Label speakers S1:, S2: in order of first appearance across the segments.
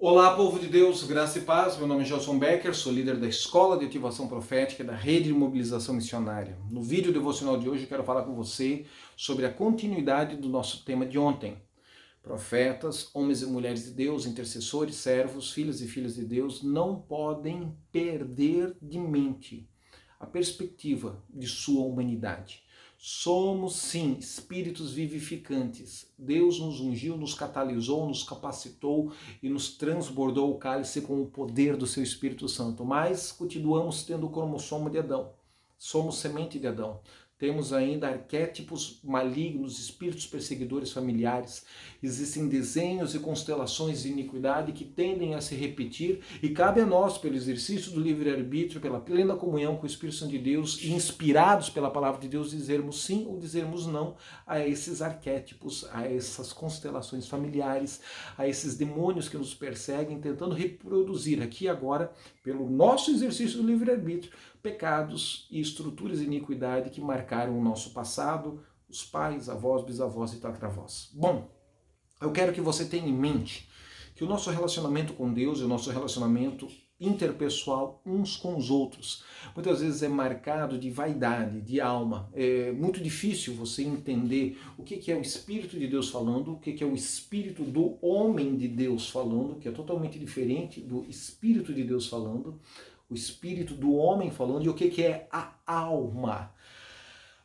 S1: Olá, povo de Deus, graça e paz. Meu nome é Gelson Becker, sou líder da Escola de Ativação Profética da Rede de Mobilização Missionária. No vídeo devocional de hoje eu quero falar com você sobre a continuidade do nosso tema de ontem. Profetas, homens e mulheres de Deus, intercessores, servos, filhos e filhas de Deus não podem perder de mente a perspectiva de sua humanidade. Somos, sim, espíritos vivificantes. Deus nos ungiu, nos catalisou, nos capacitou e nos transbordou o cálice com o poder do seu Espírito Santo. Mas continuamos tendo o cromossomo de Adão. Somos semente de Adão. Temos ainda arquétipos malignos, espíritos perseguidores familiares. Existem desenhos e constelações de iniquidade que tendem a se repetir e cabe a nós, pelo exercício do livre-arbítrio, pela plena comunhão com o Espírito Santo de Deus e inspirados pela palavra de Deus, dizermos sim ou dizermos não a esses arquétipos, a essas constelações familiares, a esses demônios que nos perseguem, tentando reproduzir aqui e agora, pelo nosso exercício do livre-arbítrio, pecados e estruturas de iniquidade que marcaram o nosso passado, os pais, avós, bisavós e tatravós. Bom, eu quero que você tenha em mente que o nosso relacionamento com Deus e o nosso relacionamento interpessoal uns com os outros muitas vezes é marcado de vaidade, de alma. É muito difícil você entender o que é o Espírito de Deus falando, o que é o Espírito do homem de Deus falando, que é totalmente diferente do Espírito de Deus falando, o Espírito do homem falando, e o que é a alma.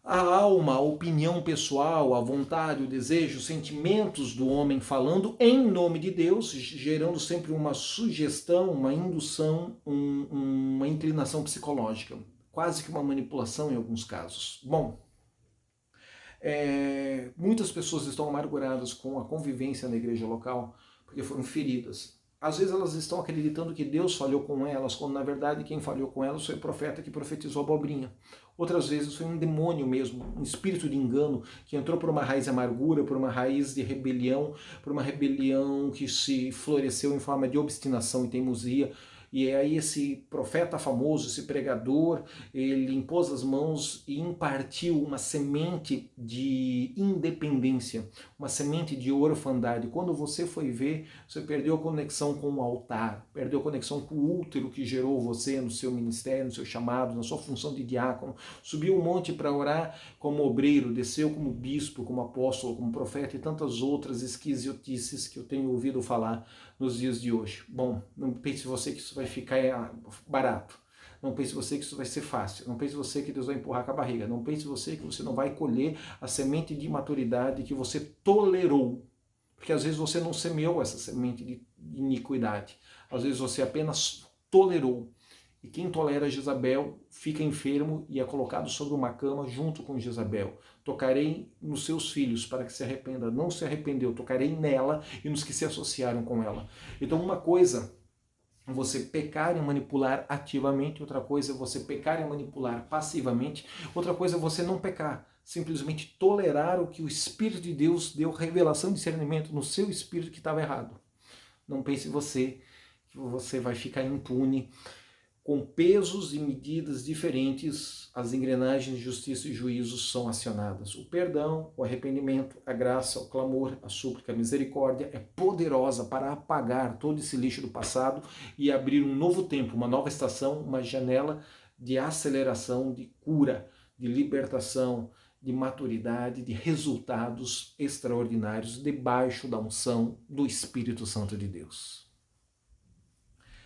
S1: A alma, a opinião pessoal, a vontade, o desejo, os sentimentos do homem falando em nome de Deus, gerando sempre uma sugestão, uma indução, uma inclinação psicológica, quase que uma manipulação em alguns casos. Bom, muitas pessoas estão amarguradas com a convivência na igreja local porque foram feridas. Às vezes elas estão acreditando que Deus falhou com elas, quando na verdade quem falhou com elas foi o profeta que profetizou abobrinha. Outras vezes foi um demônio mesmo, um espírito de engano que entrou por uma raiz de amargura, por uma raiz de rebelião, por uma rebelião que se floresceu em forma de obstinação e teimosia. E aí esse profeta famoso, esse pregador, ele impôs as mãos e impartiu uma semente de independência, uma semente de orfandade. Quando você foi ver, você perdeu a conexão com o altar, perdeu a conexão com o útero que gerou você no seu ministério, no seu chamado, na sua função de diácono. Subiu um monte para orar como obreiro, desceu como bispo, como apóstolo, como profeta e tantas outras esquisitices que eu tenho ouvido falar nos dias de hoje. Bom, não pense você que isso vai ficar barato. Não pense você que isso vai ser fácil. Não pense você que Deus vai empurrar com a barriga. Não pense você que você não vai colher a semente de maturidade que você tolerou. Porque às vezes você não semeou essa semente de iniquidade. Às vezes você apenas tolerou. E quem tolera Jezabel fica enfermo e é colocado sobre uma cama junto com Jezabel. Tocarei nos seus filhos para que se arrependa. Não se arrependeu, tocarei nela e nos que se associaram com ela. Então uma coisa é você pecar e manipular ativamente, outra coisa é você pecar e manipular passivamente, outra coisa é você não pecar, simplesmente tolerar o que o Espírito de Deus deu revelação e discernimento no seu espírito que estava errado. Não pense você que você vai ficar impune. Com pesos e medidas diferentes, as engrenagens de justiça e juízo são acionadas. O perdão, o arrependimento, a graça, o clamor, a súplica, a misericórdia é poderosa para apagar todo esse lixo do passado e abrir um novo tempo, uma nova estação, uma janela de aceleração, de cura, de libertação, de maturidade, de resultados extraordinários debaixo da unção do Espírito Santo de Deus.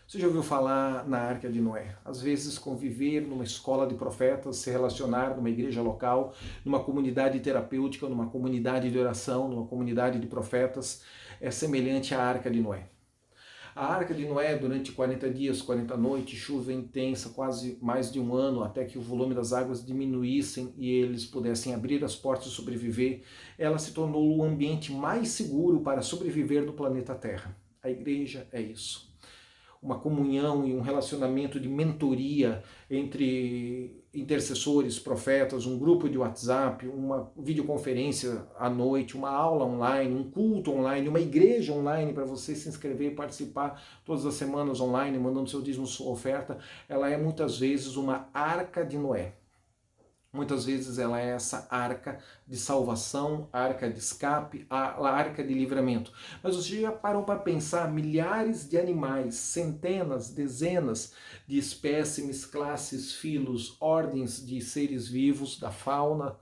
S1: Você já ouviu falar na Arca de Noé? Às vezes conviver numa escola de profetas, se relacionar numa igreja local, numa comunidade terapêutica, numa comunidade de oração, numa comunidade de profetas, é semelhante à Arca de Noé. A Arca de Noé, durante 40 dias, 40 noites, chuva intensa, quase mais de um ano, até que o volume das águas diminuíssem e eles pudessem abrir as portas e sobreviver, ela se tornou o ambiente mais seguro para sobreviver no planeta Terra. A igreja é isso. Uma comunhão e um relacionamento de mentoria entre intercessores, profetas, um grupo de WhatsApp, uma videoconferência à noite, uma aula online, um culto online, uma igreja online para você se inscrever e participar todas as semanas online, mandando seu dízimo, sua oferta, ela é muitas vezes uma arca de Noé. Muitas vezes ela é essa arca de salvação, arca de escape, a arca de livramento. Mas você já parou para pensar milhares de animais, centenas, dezenas de espécimes, classes, filos, ordens de seres vivos, da fauna.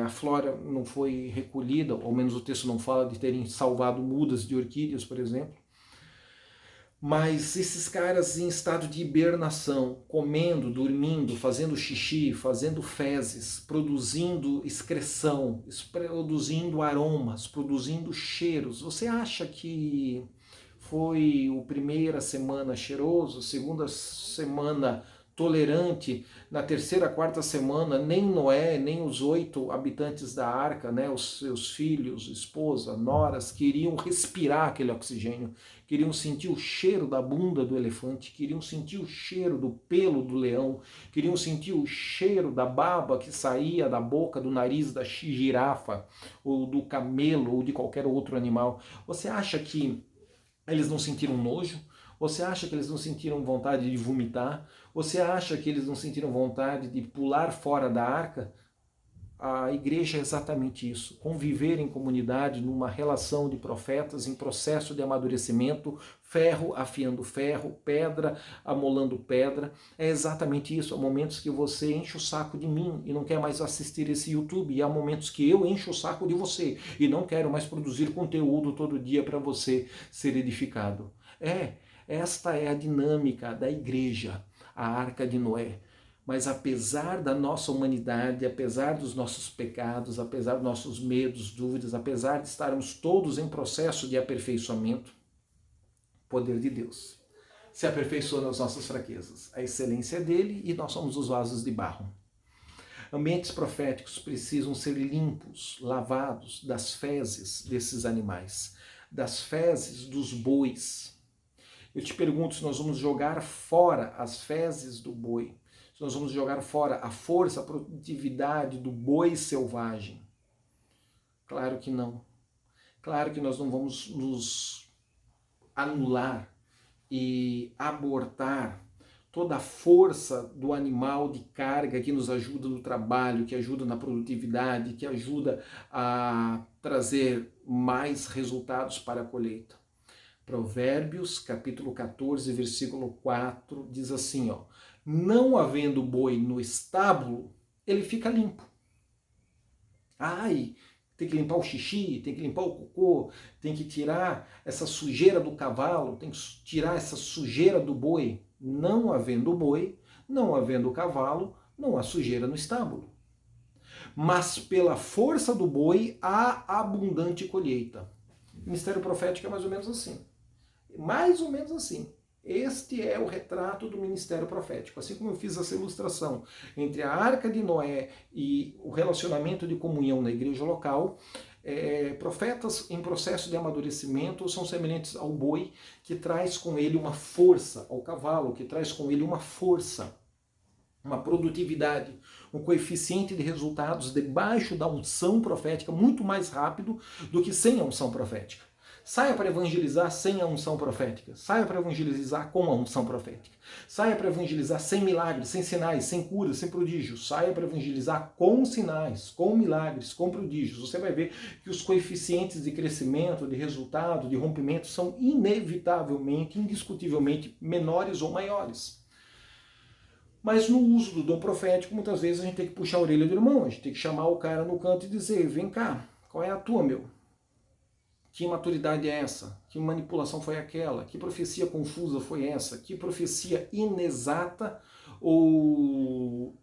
S1: A flora não foi recolhida, ao menos o texto não fala de terem salvado mudas de orquídeas, por exemplo. Mas esses caras em estado de hibernação, comendo, dormindo, fazendo xixi, fazendo fezes, produzindo excreção, produzindo aromas, produzindo cheiros. Você acha que foi a primeira semana cheiroso, a segunda semana tolerante, na terceira, quarta semana, nem Noé, nem os 8 habitantes da arca, né, os seus filhos, esposa, noras, queriam respirar aquele oxigênio, queriam sentir o cheiro da bunda do elefante, queriam sentir o cheiro do pelo do leão, queriam sentir o cheiro da baba que saía da boca, do nariz da girafa, ou do camelo, ou de qualquer outro animal. Você acha que eles não sentiram nojo? Você acha que eles não sentiram vontade de vomitar? Você acha que eles não sentiram vontade de pular fora da arca? A igreja é exatamente isso, conviver em comunidade, numa relação de profetas, em processo de amadurecimento, ferro afiando ferro, pedra amolando pedra, é exatamente isso. Há momentos que você enche o saco de mim e não quer mais assistir esse YouTube, e há momentos que eu encho o saco de você e não quero mais produzir conteúdo todo dia para você ser edificado. Esta é a dinâmica da igreja, a Arca de Noé. Mas apesar da nossa humanidade, apesar dos nossos pecados, apesar dos nossos medos, dúvidas, apesar de estarmos todos em processo de aperfeiçoamento, o poder de Deus se aperfeiçoa nas nossas fraquezas. A excelência é dele e nós somos os vasos de barro. Ambientes proféticos precisam ser limpos, lavados das fezes desses animais, das fezes dos bois. Eu te pergunto se nós vamos jogar fora as fezes do boi, se nós vamos jogar fora a força, a produtividade do boi selvagem. Claro que não. Claro que nós não vamos nos anular e abortar toda a força do animal de carga que nos ajuda no trabalho, que ajuda na produtividade, que ajuda a trazer mais resultados para a colheita. Provérbios, capítulo 14, versículo 4, diz assim, ó: não havendo boi no estábulo, ele fica limpo. Ai, tem que limpar o xixi, tem que limpar o cocô, tem que tirar essa sujeira do cavalo, tem que tirar essa sujeira do boi. Não havendo boi, não havendo cavalo, não há sujeira no estábulo. Mas pela força do boi há abundante colheita. O ministério profético é mais ou menos assim. Mais ou menos assim. Este é o retrato do ministério profético. Assim como eu fiz essa ilustração entre a Arca de Noé e o relacionamento de comunhão na igreja local, profetas em processo de amadurecimento são semelhantes ao boi, que traz com ele uma força, ao cavalo, que traz com ele uma força, uma produtividade, um coeficiente de resultados debaixo da unção profética muito mais rápido do que sem a unção profética. Saia para evangelizar sem a unção profética. Saia para evangelizar com a unção profética. Saia para evangelizar sem milagres, sem sinais, sem curas, sem prodígios. Saia para evangelizar com sinais, com milagres, com prodígios. Você vai ver que os coeficientes de crescimento, de resultado, de rompimento são inevitavelmente, indiscutivelmente menores ou maiores. Mas no uso do dom profético, muitas vezes a gente tem que puxar a orelha do irmão, a gente tem que chamar o cara no canto e dizer: vem cá, qual é a tua, meu? Que maturidade é essa? Que manipulação foi aquela? Que profecia confusa foi essa? Que profecia inexata ou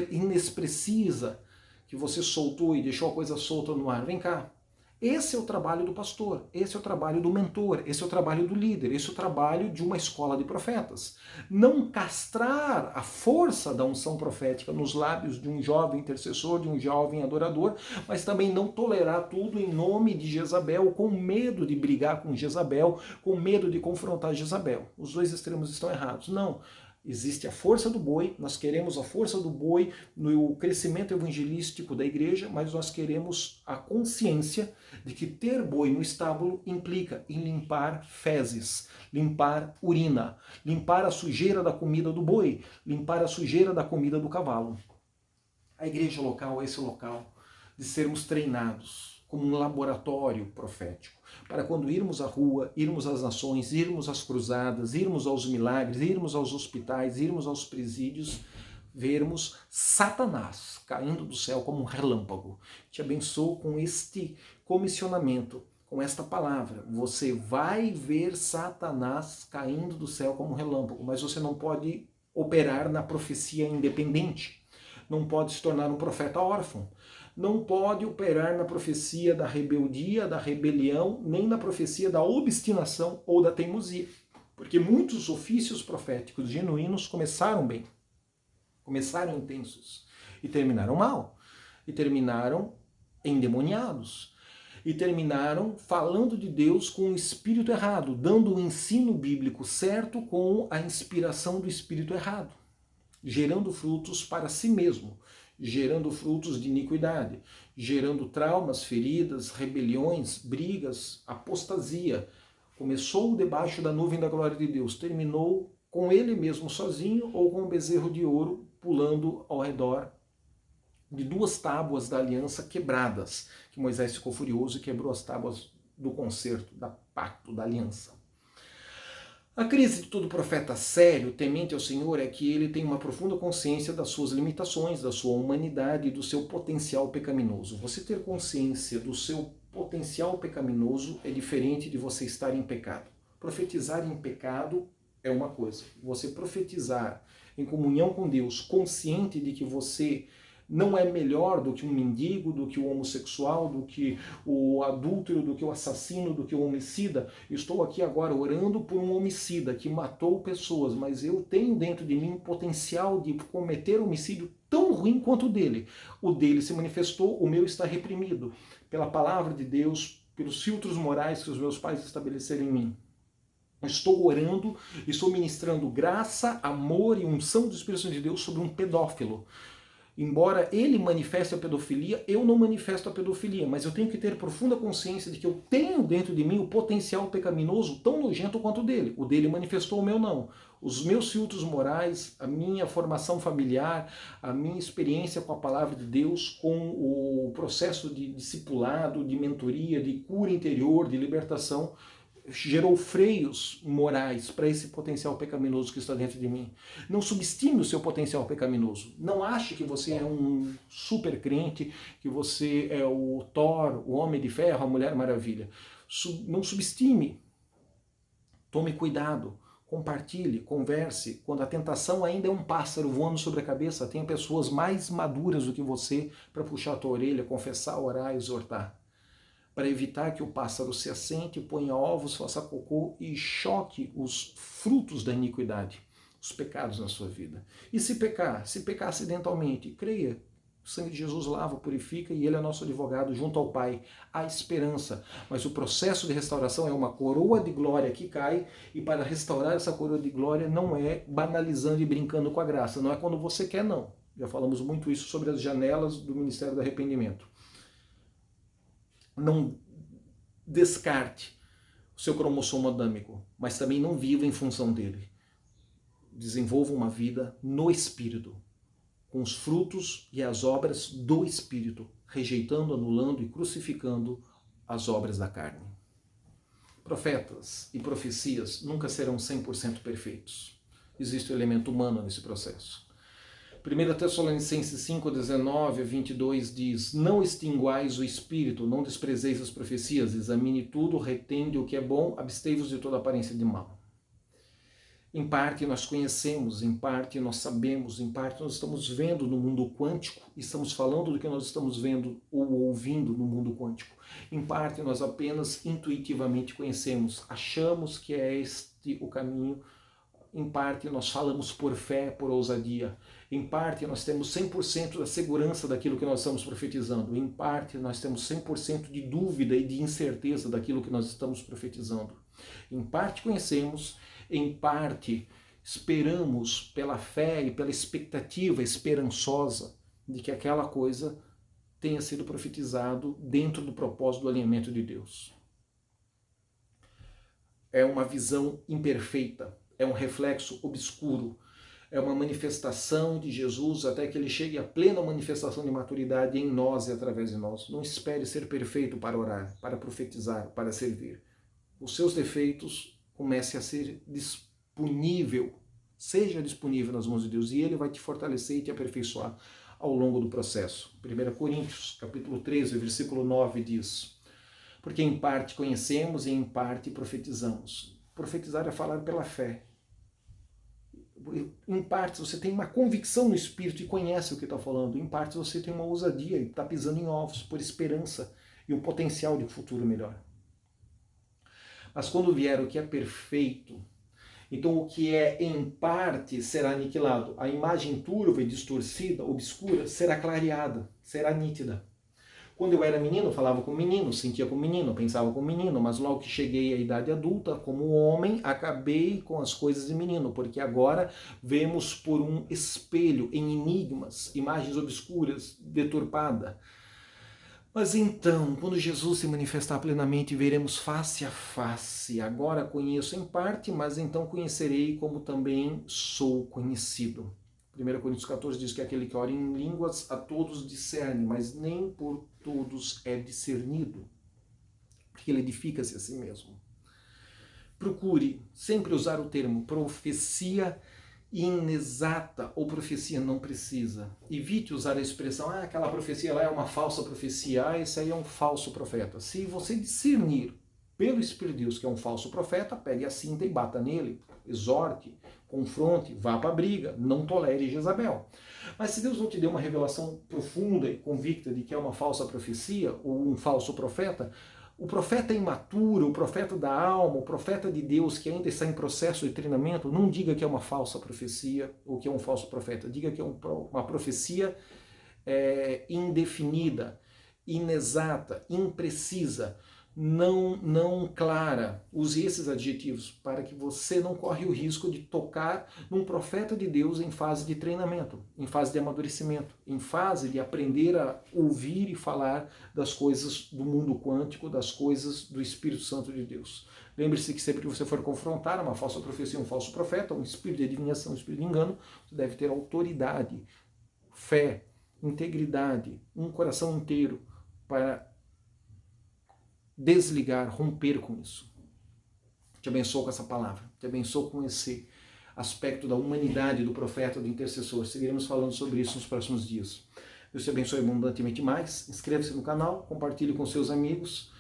S1: inexprecisa que você soltou e deixou a coisa solta no ar? Vem cá. Esse é o trabalho do pastor, esse é o trabalho do mentor, esse é o trabalho do líder, esse é o trabalho de uma escola de profetas. Não castrar a força da unção profética nos lábios de um jovem intercessor, de um jovem adorador, mas também não tolerar tudo em nome de Jezabel, com medo de brigar com Jezabel, com medo de confrontar Jezabel. Os dois extremos estão errados. Não. Existe a força do boi, nós queremos a força do boi no crescimento evangelístico da igreja, mas nós queremos a consciência de que ter boi no estábulo implica em limpar fezes, limpar urina, limpar a sujeira da comida do boi, limpar a sujeira da comida do cavalo. A igreja local é esse local de sermos treinados como um laboratório profético, para quando irmos à rua, irmos às nações, irmos às cruzadas, irmos aos milagres, irmos aos hospitais, irmos aos presídios, vermos Satanás caindo do céu como um relâmpago. Te abençoo com este comissionamento, com esta palavra. Você vai ver Satanás caindo do céu como um relâmpago, mas você não pode operar na profecia independente. Não pode se tornar um profeta órfão. Não pode operar na profecia da rebeldia, da rebelião, nem na profecia da obstinação ou da teimosia. Porque muitos ofícios proféticos genuínos começaram bem, começaram intensos e terminaram mal, e terminaram endemoniados, e terminaram falando de Deus com o espírito errado, dando o ensino bíblico certo com a inspiração do espírito errado, gerando frutos para si mesmo, gerando frutos de iniquidade, gerando traumas, feridas, rebeliões, brigas, apostasia. Começou debaixo da nuvem da glória de Deus, terminou com ele mesmo sozinho ou com um bezerro de ouro pulando ao redor de duas tábuas da aliança quebradas, que Moisés ficou furioso e quebrou as tábuas do concerto, da pacto, da aliança. A crise de todo profeta sério, temente ao Senhor, é que ele tem uma profunda consciência das suas limitações, da sua humanidade e do seu potencial pecaminoso. Você ter consciência do seu potencial pecaminoso é diferente de você estar em pecado. Profetizar em pecado é uma coisa. Você profetizar em comunhão com Deus, consciente de que você não é melhor do que um mendigo, do que o homossexual, do que o adúltero, do que o assassino, do que o homicida. Eu estou aqui agora orando por um homicida que matou pessoas, mas eu tenho dentro de mim o potencial de cometer homicídio tão ruim quanto o dele. O dele se manifestou, o meu está reprimido pela palavra de Deus, pelos filtros morais que os meus pais estabeleceram em mim. Estou orando, estou ministrando graça, amor e unção do Espírito Santo de Deus sobre um pedófilo. Embora ele manifeste a pedofilia, eu não manifesto a pedofilia, mas eu tenho que ter profunda consciência de que eu tenho dentro de mim o potencial pecaminoso tão nojento quanto o dele. O dele manifestou, o meu não. Os meus filtros morais, a minha formação familiar, a minha experiência com a palavra de Deus, com o processo de discipulado, de mentoria, de cura interior, de libertação, gerou freios morais para esse potencial pecaminoso que está dentro de mim. Não subestime o seu potencial pecaminoso. Não ache que você é um super crente, que você é o Thor, o Homem de Ferro, a Mulher Maravilha. Não subestime. Tome cuidado. Compartilhe, converse. Quando a tentação ainda é um pássaro voando sobre a cabeça, tenha pessoas mais maduras do que você para puxar a tua orelha, confessar, orar, exortar. Para evitar que o pássaro se assente, ponha ovos, faça cocô e choque os frutos da iniquidade, os pecados na sua vida. E se pecar acidentalmente, creia, o sangue de Jesus lava, purifica e ele é nosso advogado junto ao Pai. Há esperança, mas o processo de restauração é uma coroa de glória que cai e para restaurar essa coroa de glória não é banalizando e brincando com a graça, não é quando você quer não. Já falamos muito isso sobre as janelas do Ministério do Arrependimento. Não descarte o seu cromossomo adâmico, mas também não viva em função dele. Desenvolva uma vida no Espírito, com os frutos e as obras do Espírito, rejeitando, anulando e crucificando as obras da carne. Profetas e profecias nunca serão 100% perfeitos. Existe o elemento humano nesse processo. 1 Tessalonicenses 5, 19 a 22 diz: não extinguais o espírito, não desprezeis as profecias, examine tudo, retende o que é bom, abstei-vos de toda aparência de mal. Em parte nós conhecemos, em parte nós sabemos, em parte nós estamos vendo no mundo quântico, estamos falando do que nós estamos vendo ou ouvindo no mundo quântico. Em parte nós apenas intuitivamente conhecemos, achamos que é este o caminho. Em parte nós falamos por fé, por ousadia. Em parte nós temos 100% da segurança daquilo que nós estamos profetizando. Em parte nós temos 100% de dúvida e de incerteza daquilo que nós estamos profetizando. Em parte conhecemos, em parte esperamos pela fé e pela expectativa esperançosa de que aquela coisa tenha sido profetizado dentro do propósito do alinhamento de Deus. É uma visão imperfeita. É um reflexo obscuro, é uma manifestação de Jesus até que ele chegue à plena manifestação de maturidade em nós e através de nós. Não espere ser perfeito para orar, para profetizar, para servir. Os seus defeitos comece a ser disponível, seja disponível nas mãos de Deus e Ele vai te fortalecer e te aperfeiçoar ao longo do processo. 1 Coríntios, capítulo 13, versículo 9 diz: porque em parte conhecemos e em parte profetizamos. Profetizar é falar pela fé. Em partes você tem uma convicção no Espírito e conhece o que está falando. Em partes você tem uma ousadia e está pisando em ovos por esperança e um potencial de futuro melhor. Mas quando vier o que é perfeito, então o que é em parte será aniquilado. A imagem turva e distorcida, obscura, será clareada, será nítida. Quando eu era menino, falava com menino, sentia com menino, pensava com menino, mas logo que cheguei à idade adulta, como homem, acabei com as coisas de menino, porque agora vemos por um espelho, em enigmas, imagens obscuras, deturpada. Mas então, quando Jesus se manifestar plenamente, veremos face a face. Agora conheço em parte, mas então conhecerei como também sou conhecido. 1 Coríntios 14 diz que aquele que ora em línguas a todos discerne, mas nem por todos é discernido, porque ele edifica-se a si mesmo. Procure sempre usar o termo profecia inexata ou profecia não precisa. Evite usar a expressão, aquela profecia lá é uma falsa profecia, esse aí é um falso profeta. Se você discernir pelo Espírito de Deus que é um falso profeta, pegue a cinta e bata nele, exorte, confronte, vá para a briga, não tolere Jezabel. Mas se Deus não te deu uma revelação profunda e convicta de que é uma falsa profecia ou um falso profeta, o profeta imaturo, o profeta da alma, o profeta de Deus que ainda está em processo de treinamento, não diga que é uma falsa profecia ou que é um falso profeta, diga que é uma profecia indefinida, inexata, imprecisa, não clara. Use esses adjetivos para que você não corre o risco de tocar num profeta de Deus em fase de treinamento, em fase de amadurecimento, em fase de aprender a ouvir e falar das coisas do mundo quântico, das coisas do Espírito Santo de Deus. Lembre-se que sempre que você for confrontar uma falsa profecia, um falso profeta, um espírito de adivinhação, um espírito de engano, você deve ter autoridade, fé, integridade, um coração inteiro para desligar, romper com isso. Te abençoo com essa palavra, te abençoo com esse aspecto da humanidade do profeta, do intercessor. Seguiremos falando sobre isso nos próximos dias. Deus te abençoe abundantemente mais. Inscreva-se no canal, compartilhe com seus amigos.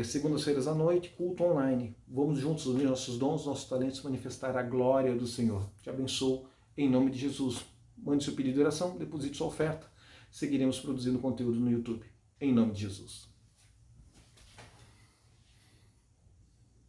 S1: Segundas-feiras à noite, culto online. Vamos juntos unir nossos dons, nossos talentos, manifestar a glória do Senhor. Te abençoo em nome de Jesus. Mande seu pedido de oração, deposite sua oferta. Seguiremos produzindo conteúdo no YouTube. Em nome de Jesus.